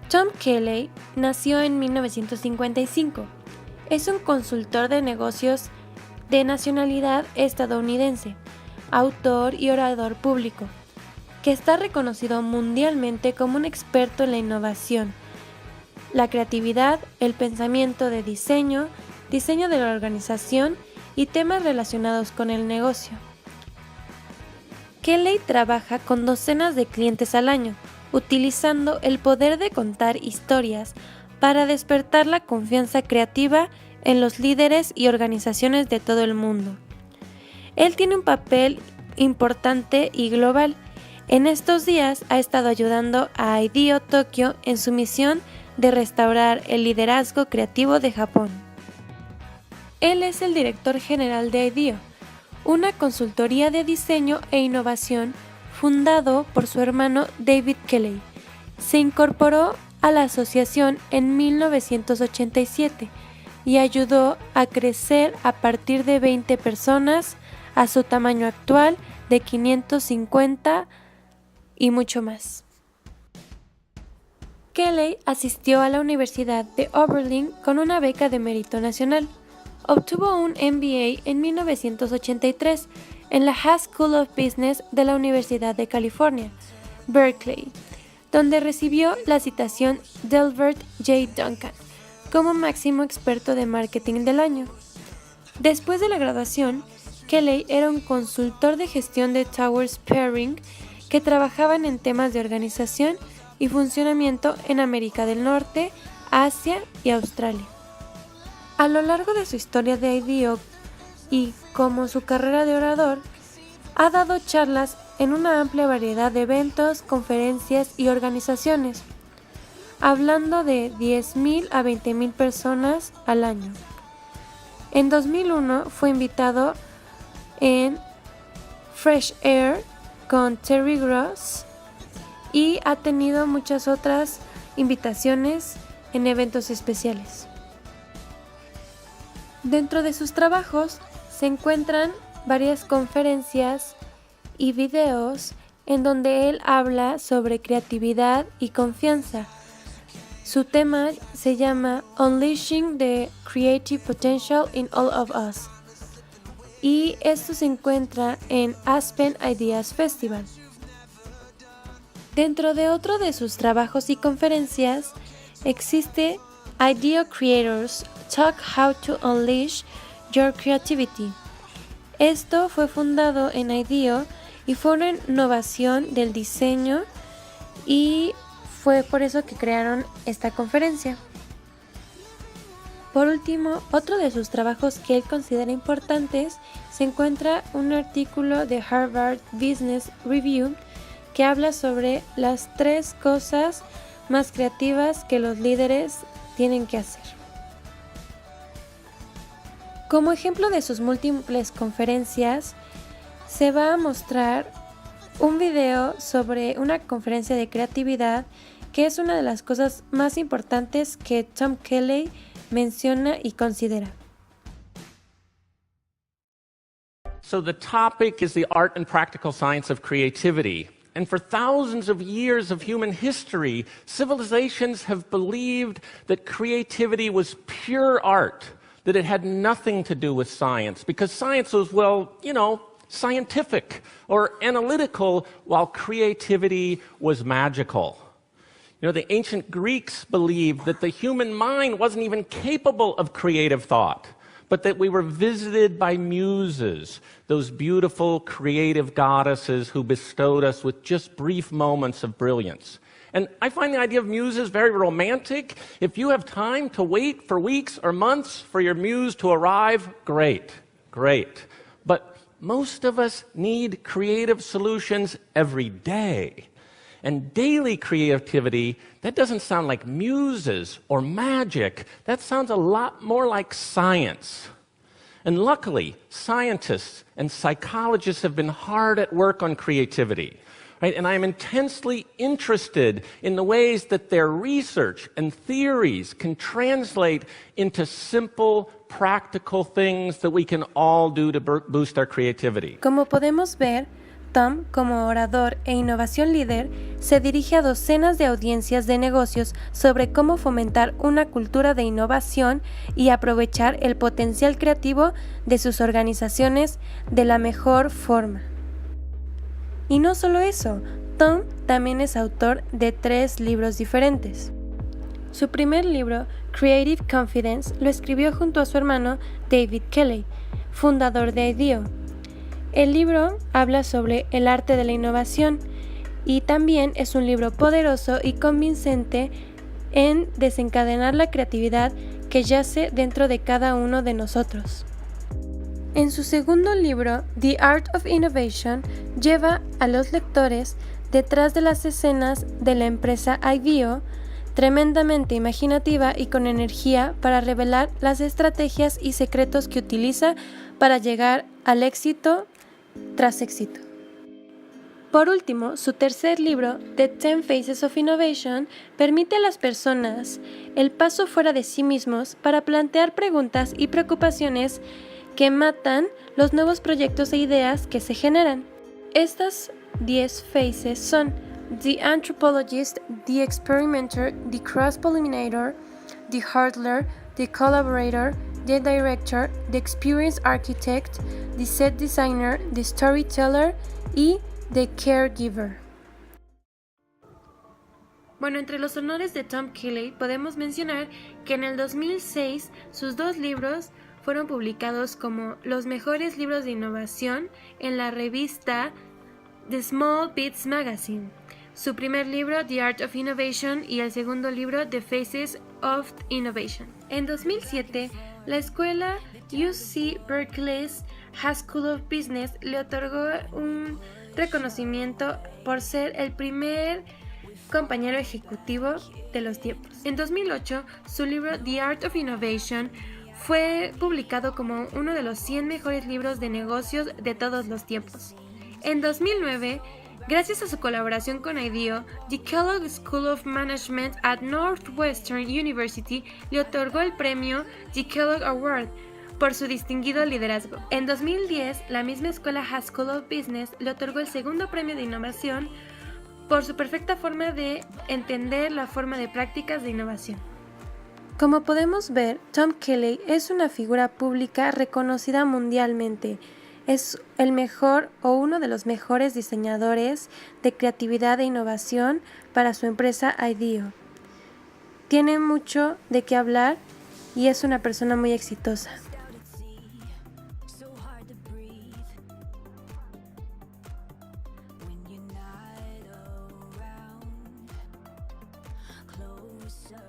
Tom Kelley nació en 1955. Es un consultor de negocios de nacionalidad estadounidense, autor y orador público, que está reconocido mundialmente como un experto en la innovación, la creatividad, el pensamiento de diseño de la organización y temas relacionados con el negocio. Kelley trabaja con docenas de clientes al año, utilizando el poder de contar historias para despertar la confianza creativa en los líderes y organizaciones de todo el mundo. Él tiene un papel importante y global. En estos días ha estado ayudando a IDEO Tokio en su misión de restaurar el liderazgo creativo de Japón. Él es el director general de IDEO, una consultoría de diseño e innovación fundado por su hermano David Kelley. Se incorporó a la asociación en 1987 y ayudó a crecer a partir de 20 personas a su tamaño actual de 550 y mucho más. Kelley asistió a la Universidad de Oberlin con una beca de mérito nacional. Obtuvo un MBA en 1983 en la Haas School of Business de la Universidad de California, Berkeley, donde recibió la citación Delbert J. Duncan como máximo experto de marketing del año. Después de la graduación, Kelley era un consultor de gestión de Tower Sparring que trabajaban en temas de organización y funcionamiento en América del Norte, Asia y Australia. A lo largo de su historia de IDEO y como su carrera de orador, ha dado charlas en una amplia variedad de eventos, conferencias y organizaciones, hablando de 10,000 a 20,000 personas al año. En 2001 fue invitado en Fresh Air con Terry Gross y ha tenido muchas otras invitaciones en eventos especiales. Dentro de sus trabajos se encuentran varias conferencias y videos en donde él habla sobre creatividad y confianza. Su tema se llama Unleashing the Creative Potential in All of Us y esto se encuentra en Aspen Ideas Festival. Dentro de otro de sus trabajos y conferencias existe IDEO Creators Talk How to Unleash Your Creativity. Esto fue fundado en IDEO y fue una innovación del diseño y fue por eso que crearon esta conferencia. Por último, otro de sus trabajos que él considera importantes se encuentra un artículo de Harvard Business Review que habla sobre las 3 cosas más creativas que los líderes tienen que hacer. Como ejemplo de sus múltiples conferencias, se va a mostrar un video sobre una conferencia de creatividad que es una de las cosas más importantes que Tom Kelley menciona y considera. So the topic is the art and practical science of creativity. And for thousands of years of human history, civilizations have believed that creativity was pure art, that it had nothing to do with science, because science was, well, scientific or analytical, while creativity was magical. The ancient Greeks believed that the human mind wasn't even capable of creative thought, but that we were visited by muses, those beautiful creative goddesses who bestowed us with just brief moments of brilliance. And I find the idea of muses very romantic. If you have time to wait for weeks or months for your muse to arrive, great. But most of us need creative solutions every day. And daily creativity, that doesn't sound like muses or magic. That sounds a lot more like science. And luckily, scientists and psychologists have been hard at work on creativity. Right? And I am intensely interested in the ways that their research and theories can translate into simple, practical things that we can all do to boost our creativity. Como podemos ver, Tom, como orador e innovación líder, se dirige a docenas de audiencias de negocios sobre cómo fomentar una cultura de innovación y aprovechar el potencial creativo de sus organizaciones de la mejor forma. Y no solo eso, Tom también es autor de 3 libros diferentes. Su primer libro, Creative Confidence, lo escribió junto a su hermano David Kelley, fundador de IDEO. El libro habla sobre el arte de la innovación y también es un libro poderoso y convincente en desencadenar la creatividad que yace dentro de cada uno de nosotros. En su segundo libro, The Art of Innovation, lleva a los lectores detrás de las escenas de la empresa IDEO, tremendamente imaginativa y con energía para revelar las estrategias y secretos que utiliza para llegar al éxito tras éxito. Por último, su tercer libro, The 10 Phases of Innovation, permite a las personas el paso fuera de sí mismos para plantear preguntas y preocupaciones que matan los nuevos proyectos e ideas que se generan. Estas 10 phases son The Anthropologist, The Experimenter, The Cross-Pollinator, The Hurdler, The Collaborator, The Director, The Experience Architect, The Set Designer, The Storyteller y The Caregiver. Bueno, entre los honores de Tom Kelley podemos mencionar que en el 2006 sus 2 libros fueron publicados como los mejores libros de innovación en la revista The Small Bits Magazine. Su primer libro, The Art of Innovation, y el segundo libro, The Phases of Innovation. En 2007, la escuela UC Berkeley's School of Business le otorgó un reconocimiento por ser el primer compañero ejecutivo de los tiempos. En 2008, su libro The Art of Innovation fue publicado como uno de los 100 mejores libros de negocios de todos los tiempos. En 2009, gracias a su colaboración con IDEO, the Kelley School of Management at Northwestern University le otorgó el premio The Kelley Award por su distinguido liderazgo. En 2010, la misma escuela School of Business le otorgó el segundo premio de innovación por su perfecta forma de entender la forma de prácticas de innovación. Como podemos ver, Tom Kelley es una figura pública reconocida mundialmente. Es el mejor o uno de los mejores diseñadores de creatividad e innovación para su empresa IDEO. Tiene mucho de qué hablar y es una persona muy exitosa. Closer